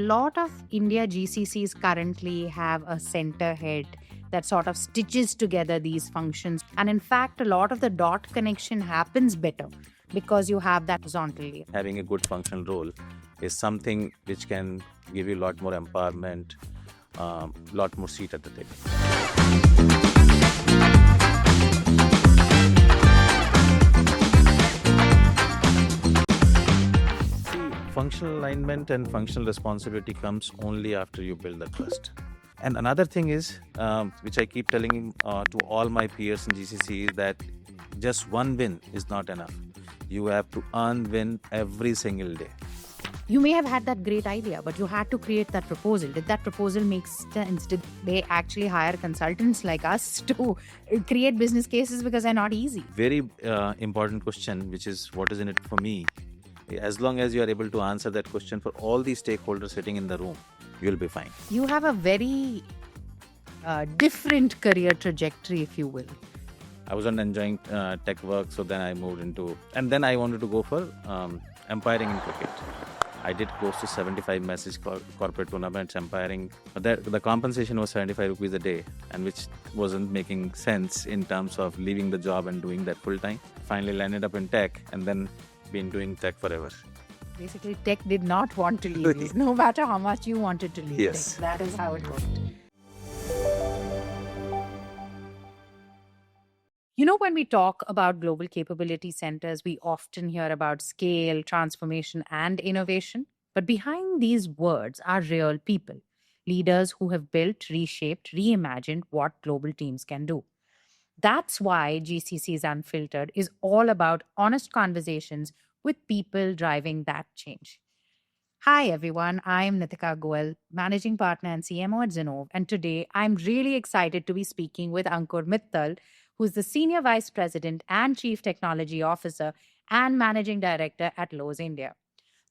lot of India GCCs currently have a center head that sort of stitches together these functions. And in fact, a lot of the dot connection happens better because you have that horizontally. Having a good functional role is something which can give you a lot more empowerment, lot more seat at the table. Functional alignment and functional responsibility comes only after you build the trust. And another thing is, which I keep telling to all my peers in GCC, is that just one win is not enough. You have to earn win every single day. You may have had that great idea, but you had to create that proposal. Did that proposal make sense? Did they actually hire consultants like us to create business cases, because they're not easy? Very important question, which is what is in it for me. As long as you are able to answer that question for all the stakeholders sitting in the room, you'll be fine. You have a very different career trajectory, if you will. I wasn't enjoying tech work, so then I moved into, and then I wanted to go for umpiring in cricket. I did close to 75 message corporate tournaments umpiring. The compensation was 75 rupees a day, and which wasn't making sense in terms of leaving the job and doing that full time. Finally landed up in tech, and then been doing tech forever. Basically, tech did not want to leave you, no matter how much you wanted to leave Yes. tech. That is how it worked. You know, when we talk about global capability centers, we often hear about scale, transformation, and innovation. But behind these words are real people, leaders who have built, reshaped, reimagined what global teams can do. That's why GCCs Unfiltered is all about honest conversations with people driving that change. Hi, everyone. I'm Nitika Goel, Managing Partner and CMO at Zenove. And today I'm really excited to be speaking with Ankur Mittal, who's the Senior Vice President and Chief Technology Officer and Managing Director at Lowe India.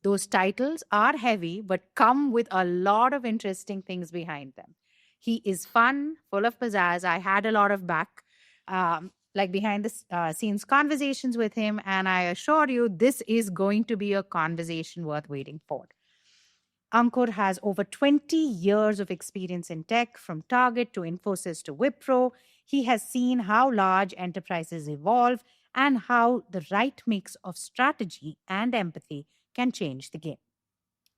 Those titles are heavy, but come with a lot of interesting things behind them. He is fun, full of pizzazz. I had a lot of behind the scenes conversations with him, and I assure you, this is going to be a conversation worth waiting for. Ankur has over 20 years of experience in tech, from Target to Infosys to Wipro. He has seen how large enterprises evolve and how the right mix of strategy and empathy can change the game.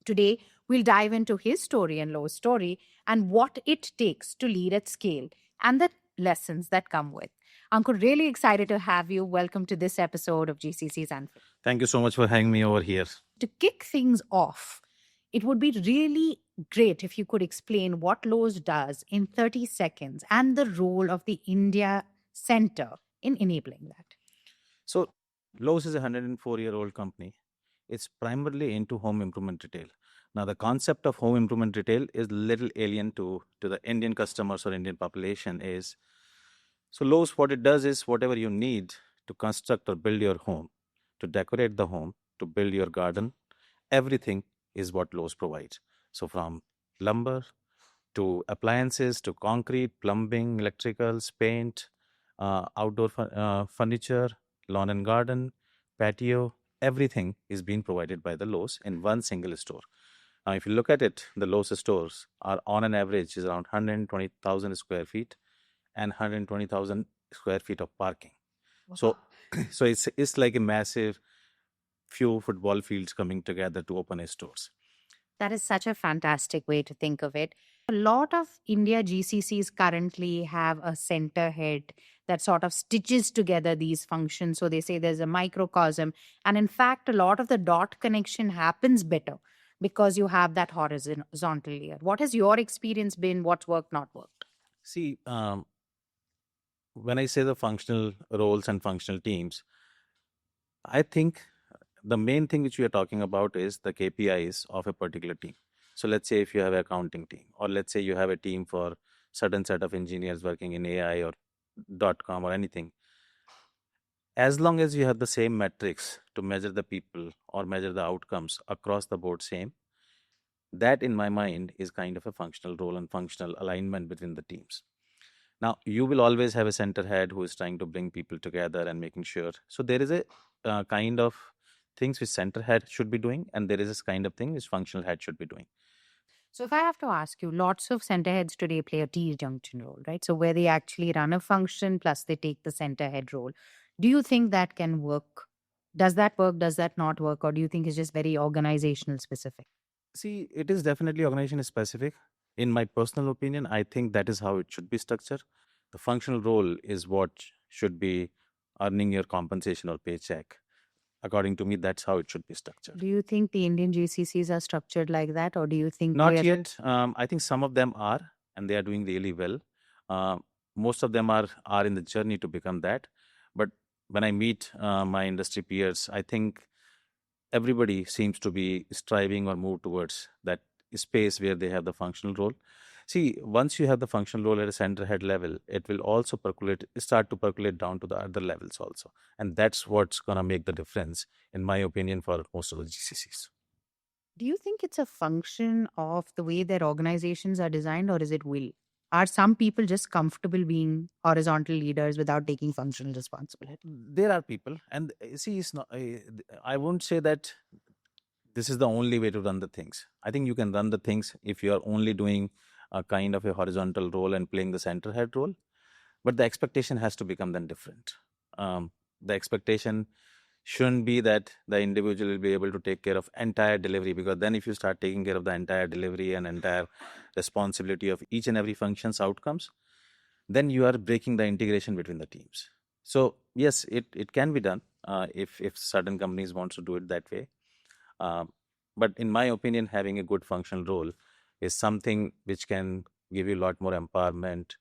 Today, we'll dive into his story and Lowe's story and what it takes to lead at scale and the lessons that come with. Ankur, really excited to have you. Welcome to this episode of GCC's Unfiltered. Thank you so much for having me over here. To kick things off, it would be really great if you could explain what Lowe's does in 30 seconds and the role of the India Center in enabling that. So, Lowe's is a 104-year-old company. It's primarily into home improvement retail. Now, the concept of home improvement retail is little alien to the Indian customers or Indian population. So Lowe's, what it does is whatever you need to construct or build your home, to decorate the home, to build your garden, everything is what Lowe's provides. So from lumber to appliances to concrete, plumbing, electricals, paint, outdoor furniture, lawn and garden, patio, everything is being provided by the Lowe's in one single store. Now, if you look at it, the Lowe's stores are on an average is around 120,000 square feet and 120,000 square feet of parking. Wow. So it's like a massive few football fields coming together to open a stores. That is such a fantastic way to think of it. A lot of India GCCs currently have a center head that sort of stitches together these functions. So they say there's a microcosm. And in fact, a lot of the dot connection happens better because you have that horizontal layer. What has your experience been? What's worked, not worked? See, when I say the functional roles and functional teams, I think the main thing which we are talking about is the KPIs of a particular team. So let's say if you have an accounting team, or let's say you have a team for certain set of engineers working in AI or .com or anything. As long as you have the same metrics to measure the people or measure the outcomes across the board same, that in my mind is kind of a functional role and functional alignment between the teams. Now, you will always have a center head who is trying to bring people together and making sure. So there is a kind of things which center head should be doing, and there is this kind of thing which functional head should be doing. So, if I have to ask you, lots of center heads today play a T junction role, right? So, where they actually run a function plus they take the center head role. Do you think that can work? Does that work? Does that not work? Or do you think it's just very organizational specific? See, it is definitely organization specific. In my personal opinion, I think that is how it should be structured. The functional role is what should be earning your compensation or paycheck. According to me, that's how it should be structured. Do you think the Indian GCCs are structured like that? Or do you think Not we're yet. I think some of them are, and they are doing really well. Uh, Most of them are in the journey to become that. But when I meet my industry peers, I think everybody seems to be striving or move towards that space where they have the functional role. See, once you have the functional role at a center head level, it will also start to percolate down to the other levels also. And that's what's going to make the difference, in my opinion, for most of the GCCs. Do you think it's a function of the way their organizations are designed, or is it will? Are some people just comfortable being horizontal leaders without taking functional responsibility? There are people, and see, it's not, I won't say that this is the only way to run the things. I think you can run the things if you are only doing a kind of a horizontal role and playing the center head role, but the expectation has to become then different. The expectation shouldn't be that the individual will be able to take care of entire delivery, because then if you start taking care of the entire delivery and entire responsibility of each and every function's outcomes, then you are breaking the integration between the teams. So yes, it can be done if certain companies want to do it that way. um, but in my opinion, having a good functional role is something which can give you a lot more empowerment,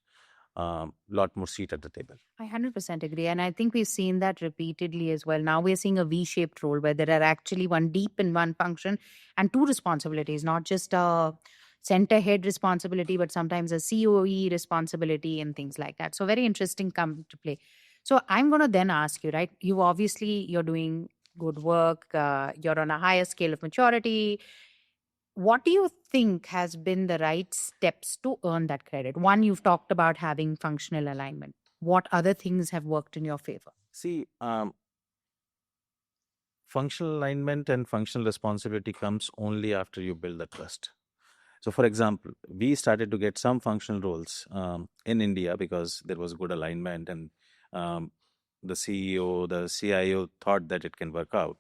lot more seat at the table. I 100% agree. And I think we've seen that repeatedly as well. Now we're seeing a V shaped role where there are actually one deep in one function and two responsibilities, not just a center head responsibility, but sometimes a COE responsibility and things like that. So, very interesting come to play. So, I'm going to then ask you, right? You're doing good work, you're on a higher scale of maturity. What do you think has been the right steps to earn that credit? One, you've talked about having functional alignment. What other things have worked in your favor? See, functional alignment and functional responsibility comes only after you build the trust. So, for example, we started to get some functional roles in India because there was good alignment, and um, the CEO, the CIO thought that it can work out.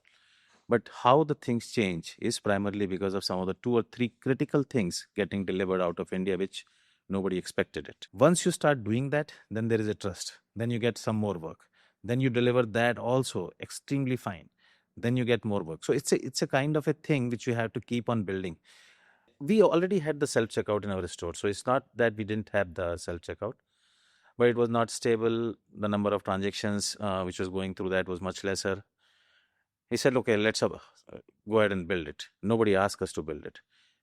But how the things change is primarily because of some of the two or three critical things getting delivered out of India, which nobody expected it. Once you start doing that, then there is a trust. Then you get some more work. Then you deliver that also extremely fine. Then you get more work. So it's a kind of a thing which you have to keep on building. We already had the self checkout in our store, so it's not that we didn't have the self checkout, but it was not stable. The number of transactions which was going through that was much lesser. He said, okay, let's go ahead and build it. Nobody asked us to build it.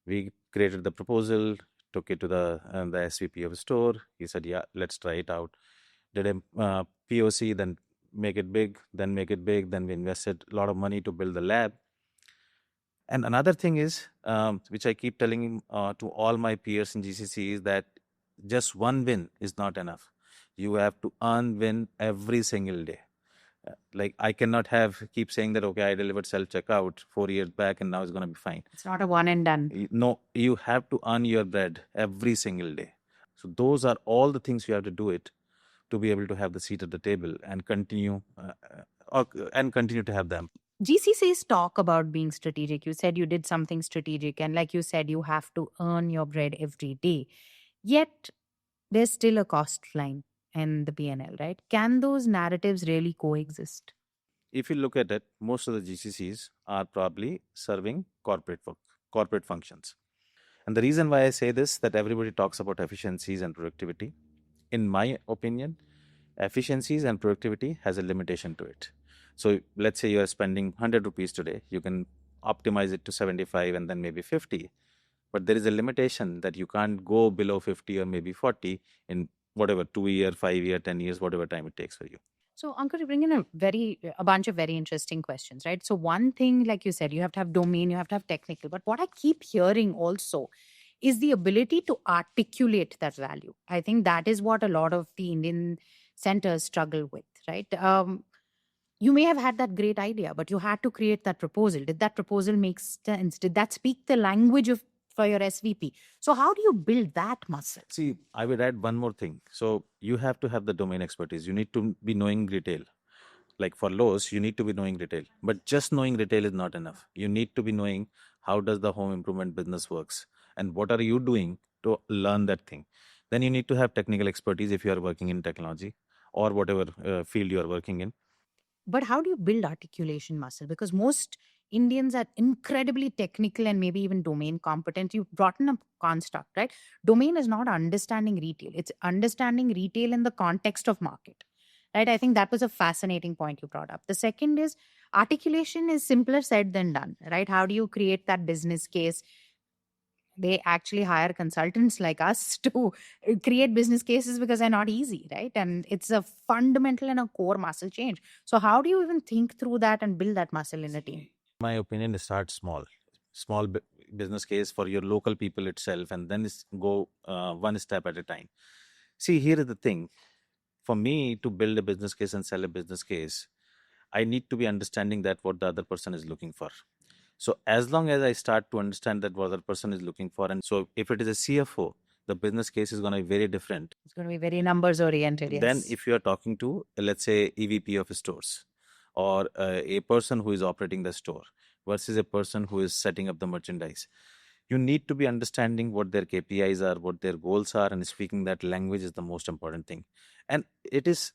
We created the proposal, took it to the SVP of the store. He said, yeah, let's try it out. Did a POC, then make it big, then make it big. Then we invested a lot of money to build the lab. And another thing is, which I keep telling to all my peers in GCC, is that just one win is not enough. You have to earn win every single day. Like I cannot keep saying that, okay, I delivered self checkout 4 years back and now it's going to be fine. It's not a one and done. No, you have to earn your bread every single day. So those are all the things you have to do it to be able to have the seat at the table and continue to have them. GCCs talk about being strategic. You said you did something strategic, and like you said, you have to earn your bread every day. Yet, there's still a cost line and the PNL, right? Can those narratives really coexist? If you look at it, most of the GCCs are probably serving corporate functions. And the reason why I say this, that everybody talks about efficiencies and productivity. In my opinion, efficiencies and productivity has a limitation to it. So let's say you are spending 100 rupees today, you can optimize it to 75 and then maybe 50. But there is a limitation that you can't go below 50 or maybe 40 in whatever 2 year, 5 year, 10 years, whatever time it takes for you. So, Ankur, you bring in a bunch of very interesting questions, right? So, one thing, like you said, you have to have domain, you have to have technical. But what I keep hearing also is the ability to articulate that value. I think that is what a lot of the Indian centers struggle with, right? You may have had that great idea, but you had to create that proposal. Did that proposal make sense? Did that speak the language of for your SVP. So how do you build that muscle? See, I would add one more thing. So you have to have the domain expertise. You need to be knowing retail. Like for Lowe's, you need to be knowing retail. But just knowing retail is not enough. You need to be knowing how does the home improvement business works and what are you doing to learn that thing. Then you need to have technical expertise if you are working in technology or whatever field you are working in. But how do you build articulation muscle? Because most Indians are incredibly technical and maybe even domain competent. You've brought in a construct, right? Domain is not understanding retail, it's understanding retail in the context of market. Right. I think that was a fascinating point you brought up. The second is articulation is simpler said than done, right? How do you create that business case? They actually hire consultants like us to create business cases because they're not easy, right? And it's a fundamental and a core muscle change. So how do you even think through that and build that muscle in a team? My opinion is start small. Small business case for your local people itself, and then go one step at a time. See, here is the thing. For me to build a business case and sell a business case, I need to be understanding that what the other person is looking for. So as long as I start to understand that what the other person is looking for, and so if it is a CFO, the business case is going to be very different. It's going to be very numbers oriented. Then Yes. if you are talking to, let's say, EVP of stores or a person who is operating the store versus a person who is setting up the merchandise, you need to be understanding what their KPIs are, what their goals are, and speaking that language is the most important thing. And it is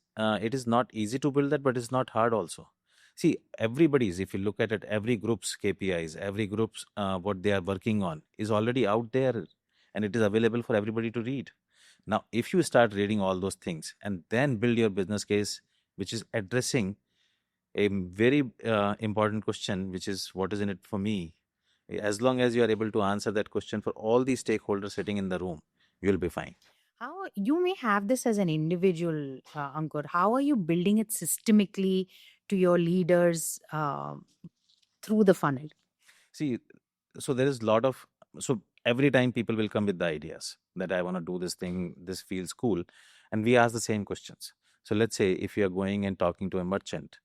not easy to build that, but it's not hard also. See, everybody's, if you look at it, every group's KPIs, every group's what they are working on is already out there, and it is available for everybody to read. Now, if you start reading all those things and then build your business case, which is addressing a very important question, which is what is in it for me, as long as you are able to answer that question for all the stakeholders sitting in the room, you'll be fine. How you may have this as an individual, Ankur. How are you building it systemically to your leaders through the funnel? See, so there is a lot of, so every time people will come with the ideas that I want to do this thing, this feels cool, and we ask the same questions. So let's say if you are going and talking to a merchant,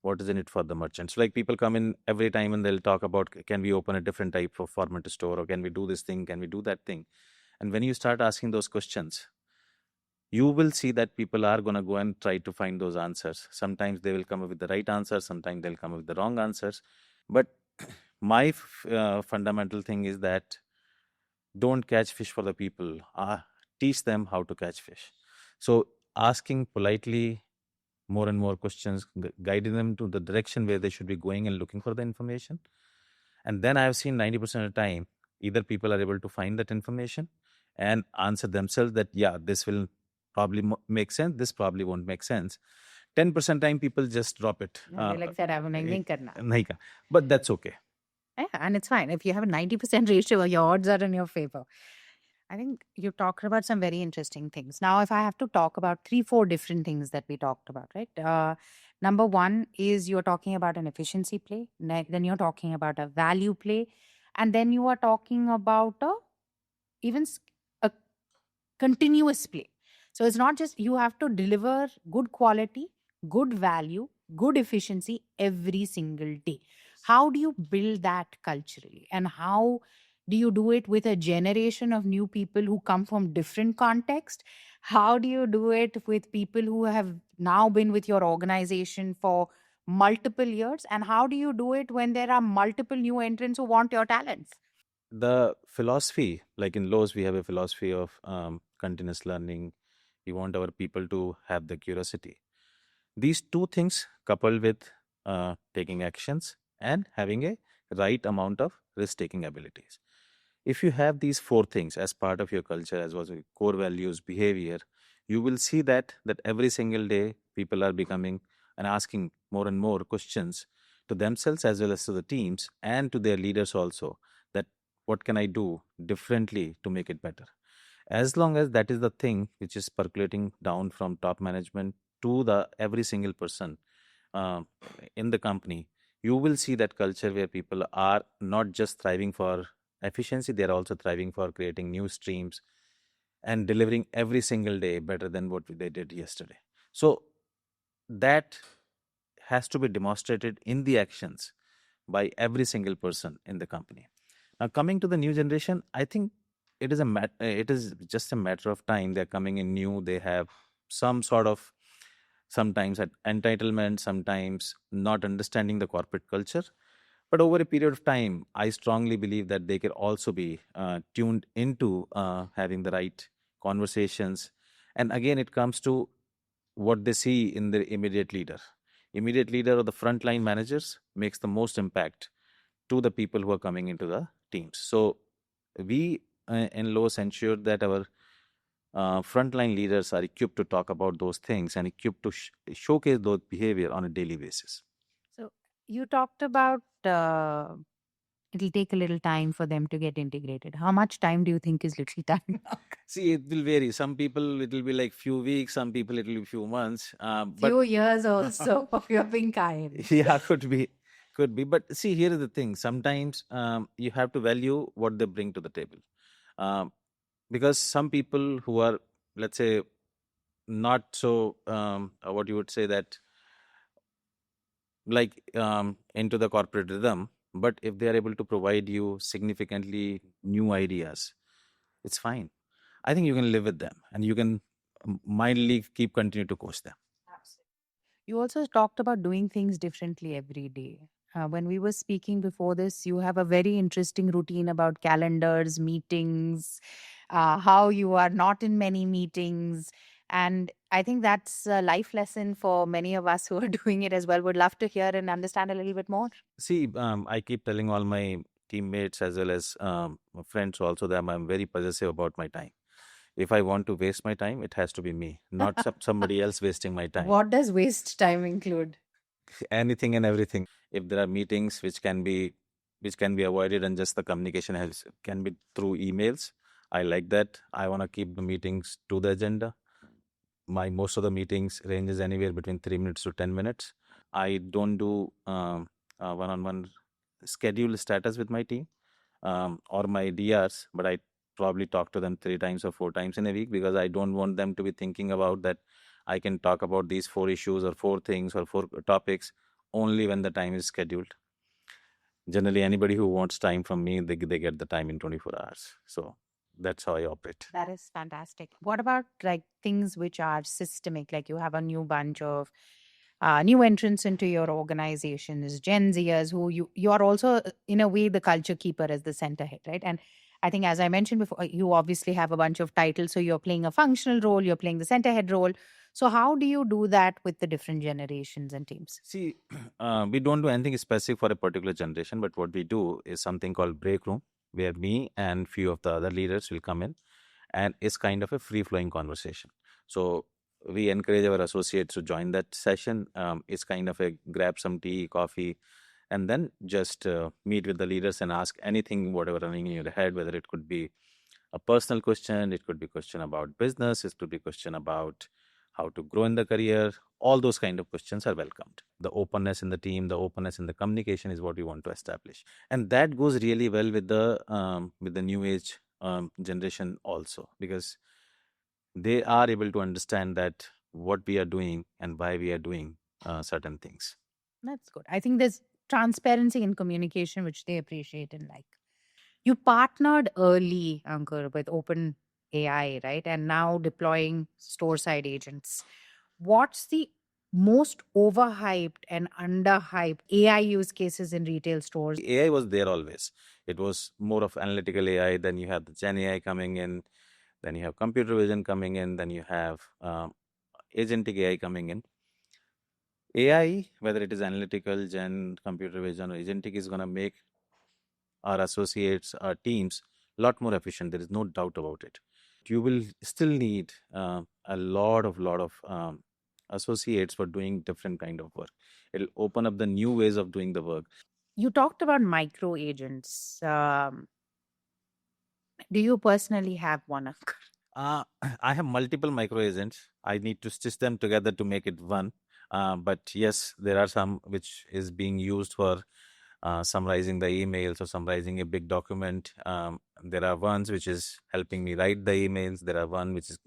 what is in it for the merchant? So like people come in every time and they'll talk about, can we open a different type of format store, or can we do this thing, can we do that thing? And when you start asking those questions, you will see that people are going to go and try to find those answers. Sometimes they will come up with the right answer, sometimes they'll come up with the wrong answers. But my fundamental thing is that don't catch fish for the people. Teach them how to catch fish. So asking politely more and more questions, guiding them to the direction where they should be going and looking for the information. And then I've seen 90% of the time, either people are able to find that information and answer themselves that, yeah, this will probably make sense, this probably won't make sense. 10% time people just drop it. They like that, nahi karna. Nahi ka. But that's okay. Yeah, and it's fine. If you have a 90% ratio, your odds are in your favor. I think you talked about some very interesting things. Now, if I have to talk about three, four different things that we talked about, right? Number one is you're talking about an efficiency play. Then you're talking about a value play. And then you are talking about a continuous play. So it's not just you have to deliver good quality, good value, good efficiency every single day. How do you build that culturally? And how do you do it with a generation of new people who come from different contexts? How do you do it with people who have now been with your organization for multiple years? And how do you do it when there are multiple new entrants who want your talents? The philosophy, like in Lowe's, we have a philosophy of continuous learning. We want our people to have the curiosity. These two things coupled with taking actions and having a right amount of risk taking abilities. If you have these four things as part of your culture, as was core values, behavior, you will see that every single day people are becoming and asking more and more questions to themselves as well as to the teams and to their leaders also, that what can I do differently to make it better. As long as that is the thing which is percolating down from top management to the every single person uh, in the company, you will see that culture where people are not just thriving for efficiency, they are also thriving for creating new streams and delivering every single day better than what they did yesterday. So that has to be demonstrated in the actions by every single person in the company. Coming to the new generation, I think it is just a matter of time. They're coming in new. They have some sort of sometimes entitlement, sometimes not understanding the corporate culture. But over a period of time, I strongly believe that they can also be tuned into having the right conversations. And again, it comes to what they see in their immediate leader. Immediate leader or the frontline managers makes the most impact to the people who are coming into the teams. So we in Lowe's ensure that our frontline leaders are equipped to talk about those things and equipped to showcase those behavior on a daily basis. So you talked about it'll take a little time for them to get integrated. How much time do you think is little time? See, it will vary. Some people it will be like few weeks, some people it will be few months. But Few years also. You're being kind. yeah, could be. But see, here is the thing. Sometimes you have to value what they bring to the table. Um, because some people who are, let's say, not so what you would say that like into the corporate rhythm, but if they are able to provide you significantly new ideas, it's fine. I think you can live with them and you can mildly keep continue to coach them. Absolutely. You also talked about doing things differently every day. When we were speaking before this, you have a very interesting routine about calendars, meetings, how you are not in many meetings. And I think that's a life lesson for many of us who are doing it as well. Would love to hear and understand a little bit more. See, I keep telling all my teammates as well as friends also that I'm very possessive about my time. If I want to waste my time, it has to be me, not somebody else wasting my time. What does waste time include? Anything and everything. If there are meetings which can be avoided and just the communication has can be through emails, I like that. I want to keep the meetings to the agenda. My most of the meetings ranges anywhere between 3 minutes to 10 minutes. I don't do one-on-one schedule status with my team or my DRs, but I probably talk to them 3 times or 4 times in a week because I don't want them to be thinking about that I can talk about these four issues or four things or four topics only when the time is scheduled. Generally, anybody who wants time from me, they get the time in 24 hours. So that's how I operate. That is fantastic. What about like things which are systemic? Like you have a new bunch of new entrants into your organizations, Gen Zers, who you are also in a way the culture keeper as the center head, right? And I think as I mentioned before, you obviously have a bunch of titles, so you're playing a functional role, you're playing the center head role. So how do you do that with the different generations and teams? See, we don't do anything specific for a particular generation, but what we do is something called break room, where me and few of the other leaders will come in, and it's kind of a free flowing conversation. So we encourage our associates to join that session. It's kind of a grab some tea, coffee, and then just meet with the leaders and ask anything, whatever running in your head, whether it could be a personal question, it could be question about business, it could be question about how to grow in the career. All those kind of questions are welcomed. The openness in the team, the openness in the communication is what we want to establish, and that goes really well with the new age generation also, because they are able to understand that what we are doing and why we are doing certain things. That's good. I think there's transparency in communication, which they appreciate and like. You partnered early, Ankur, with Open AI, right? And now deploying store side agents. What's the most overhyped and underhyped AI use cases in retail stores? AI was there always. It was more of analytical AI. Then you have the Gen AI coming in. Then you have computer vision coming in. Then you have agentic AI coming in. AI, whether it is analytical, Gen, computer vision, or agentic, is going to make our associates, our teams, a lot more efficient. There is no doubt about it. You will still need a lot of associates for doing different kind of work. It'll open up the new ways of doing the work. You talked about micro agents. Do you personally have one, Ankur? Uh, I have multiple micro agents. I need to stitch them together to make it one. But yes, there are some which is being used for summarizing the emails or summarizing a big document. There are ones which is helping me write the emails. There are one which is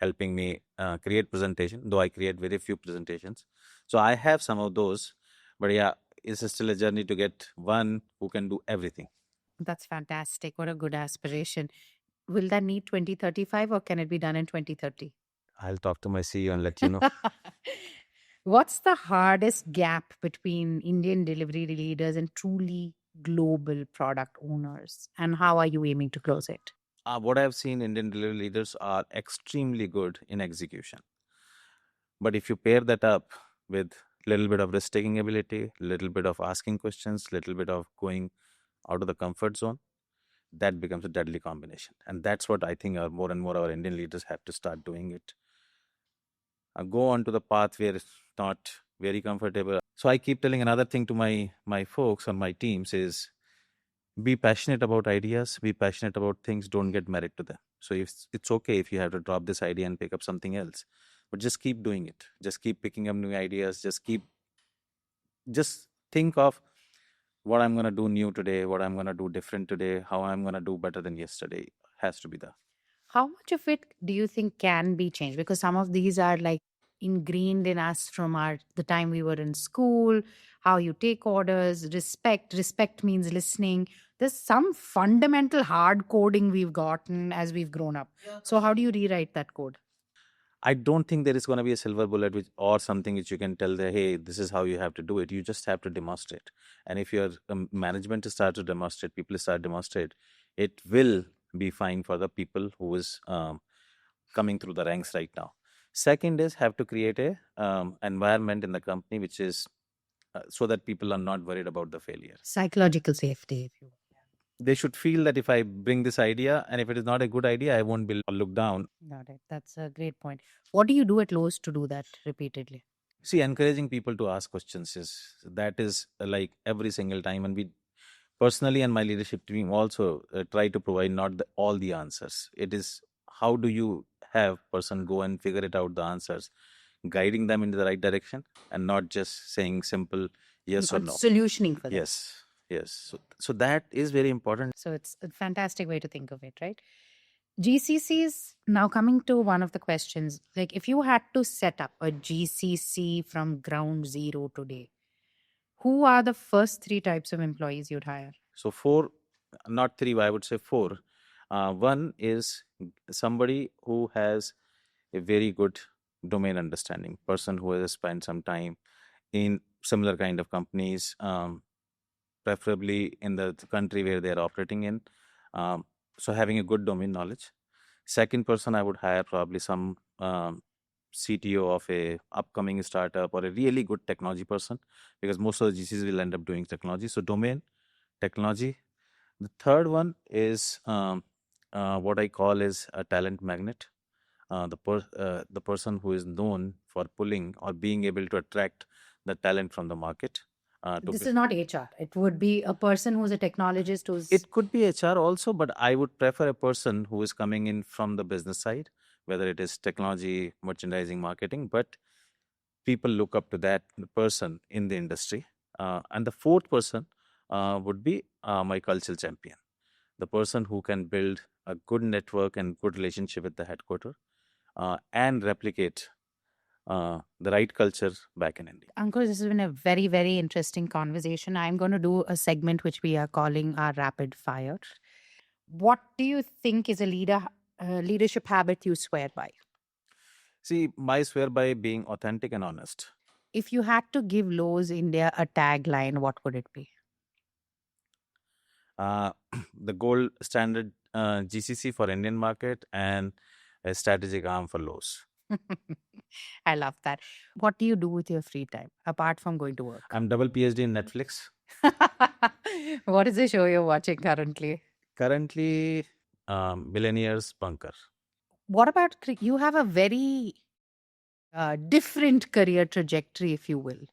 helping me create presentation, though I create very few presentations. So I have some of those, but yeah, it's still a journey to get one who can do everything. That's fantastic. What a good aspiration. Will that need 2035 or can it be done in 2030? I'll talk to my CEO and let you know. What's the hardest gap between Indian delivery leaders and truly global product owners? And how are you aiming to close it? What I've seen, Indian delivery leaders are extremely good in execution. But if you pair that up with little bit of risk taking ability, little bit of asking questions, little bit of going out of the comfort zone, that becomes a deadly combination. And that's what I think more and more our Indian leaders have to start doing it. Go on to the path where it's not very comfortable. So I keep telling another thing to my folks on my teams is be passionate about ideas, be passionate about things, don't get married to them. So if it's okay if you have to drop this idea and pick up something else, but just keep doing it. Just keep picking up new ideas. Just think of what I'm going to do new today, what I'm going to do different today, how I'm going to do better than yesterday has to be the. How much of it do you think can be changed? Because some of these are like ingrained in us from the time we were in school, how you take orders, respect. Respect means listening. There's some fundamental hard coding we've gotten as we've grown up. So how do you rewrite that code? I don't think there is going to be a silver bullet or something which you can tell that, hey, this is how you have to do it. You just have to demonstrate. And if your management start to demonstrate, people start demonstrate, it will be fine for the people who is coming through the ranks right now. Second is have to create a environment in the company which is so that people are not worried about the failure. Psychological safety, if you will. They should feel that if I bring this idea and if it is not a good idea, I won't be looked down. Got it. That's a great point. What do you do at Lowe's to do that repeatedly? See, encouraging people to ask questions is like every single time, and we personally and my leadership team also try to provide not all the answers. It is how do you have person go and figure it out the answers, guiding them into the right direction, and not just saying simple yes or no. Solutioning for them. Yes. So that is very important. So it's a fantastic way to think of it, right? GCCs, now coming to one of the questions, like if you had to set up a GCC from ground zero today, who are the first three types of employees you'd hire? So four, not three, I would say four. One is somebody who has a very good domain understanding, person who has spent some time in similar kind of companies, preferably in the country where they are operating in. So having a good domain knowledge. Second person I would hire probably some CTO of a upcoming startup or a really good technology person, because most of the GCs will end up doing technology. So domain, technology. The third one is what I call is a talent magnet. The person who is known for pulling or being able to attract the talent from the market. This is not HR. It would be a person who's a technologist who's. It could be HR also, but I would prefer a person who is coming in from the business side, whether it is technology, merchandising, marketing, but people look up to that person in the industry. And the fourth person would be my cultural champion, the person who can build a good network and good relationship with the headquarter and replicate the right culture back in India. Ankur, this has been a very, very interesting conversation. I'm going to do a segment which we are calling our rapid fire. What do you think is a leadership habit you swear by? See, I swear by being authentic and honest. If you had to give Lowe's India a tagline, what would it be? The gold standard GCC for Indian market and a strategic arm for Lowe's. I love that. What do you do with your free time apart from going to work? I'm double PhD in Netflix. What is the show you're watching currently? Currently, Billionaires Bunker. What about you have a very different career trajectory, if you will.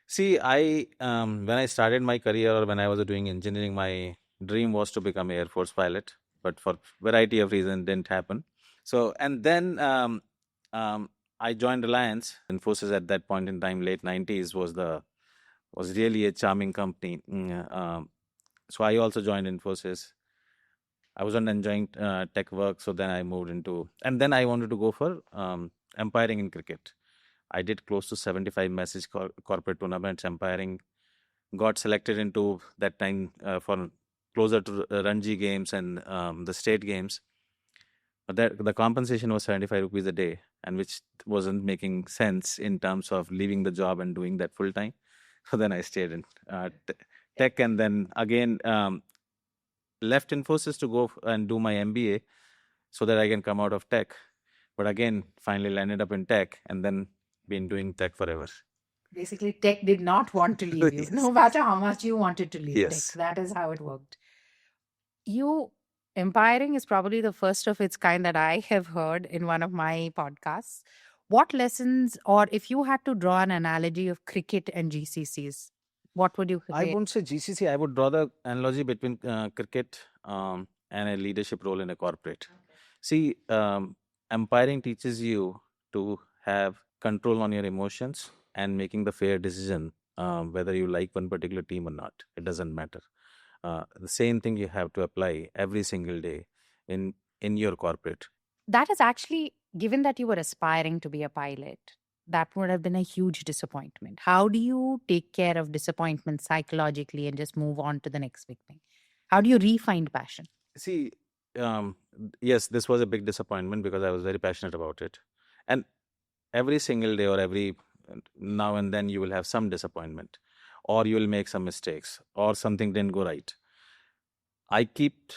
See, I when I started my career or when I was doing engineering, my dream was to become an Air Force pilot, but for variety of reasons, didn't happen. So, and then I joined Reliance. Infosys at that point in time, late 90s, was really a charming company. So I also joined Infosys. I wasn't enjoying tech work, so then I moved into, and then I wanted to go for umpiring in cricket. I did close to 75 message corporate tournaments umpiring. Got selected into that time for closer to Ranji games and the state games. But that the compensation was 75 rupees a day, and which wasn't making sense in terms of leaving the job and doing that full time. So then I stayed in tech, and then again left Infosys to go and do my MBA so that I can come out of tech. But again, finally landed up in tech, and then been doing tech forever. Basically, tech did not want to leave you, Yes. no matter how much you wanted to leave Yes. tech. That is how it worked. You Empiring is probably the first of its kind that I have heard in one of my podcasts. What lessons, or if you had to draw an analogy of cricket and GCCs, what would you I say? won't say GCC. I would draw the analogy between cricket and a leadership role in a corporate. See, umpiring teaches you to have control on your emotions and making the fair decision, whether you like one particular team or not. It doesn't matter. The same thing you have to apply every single day in your corporate. That is actually, given that you were aspiring to be a pilot, that would have been a huge disappointment. How do you take care of disappointment psychologically and just move on to the next big thing? How do you re-find passion? See, yes, this was a big disappointment because I was very passionate about it. And every single day or every now and then you will have some disappointment, or you will make some mistakes, or something didn't go right. I keep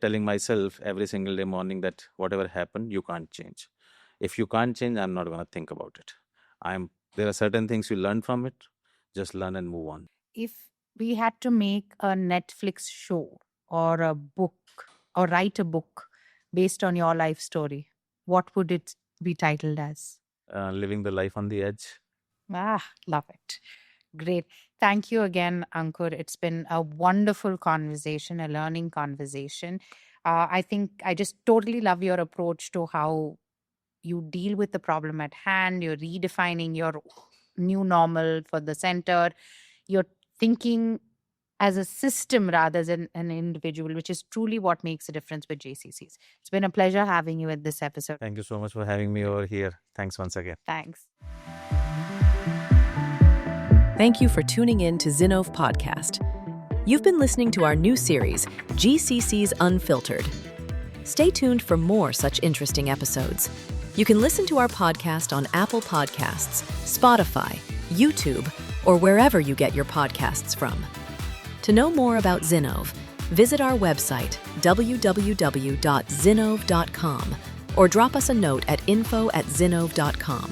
telling myself every single day morning that whatever happened, you can't change. If you can't change, I'm not going to think about it. There are certain things you learn from it. Just learn and move on. If we had to make a Netflix show or a book or write a book based on your life story, what would it be titled as? Living the life on the edge. Love it. Great. Thank you again, Ankur. It's been a wonderful conversation, a learning conversation. I think I just totally love your approach to how you deal with the problem at hand. You're redefining your new normal for the center. You're thinking as a system rather than an individual, which is truly what makes a difference with JCCs. It's been a pleasure having you at this episode. Thank you so much for having me over here. Thanks once again. Thanks. Thank you for tuning in to Zinnov Podcast. You've been listening to our new series, GCCs Unfiltered. Stay tuned for more such interesting episodes. You can listen to our podcast on Apple Podcasts, Spotify, YouTube, or wherever you get your podcasts from. To know more about Zinnov, visit our website, www.zinnov.com, or drop us a note at info@zinnov.com.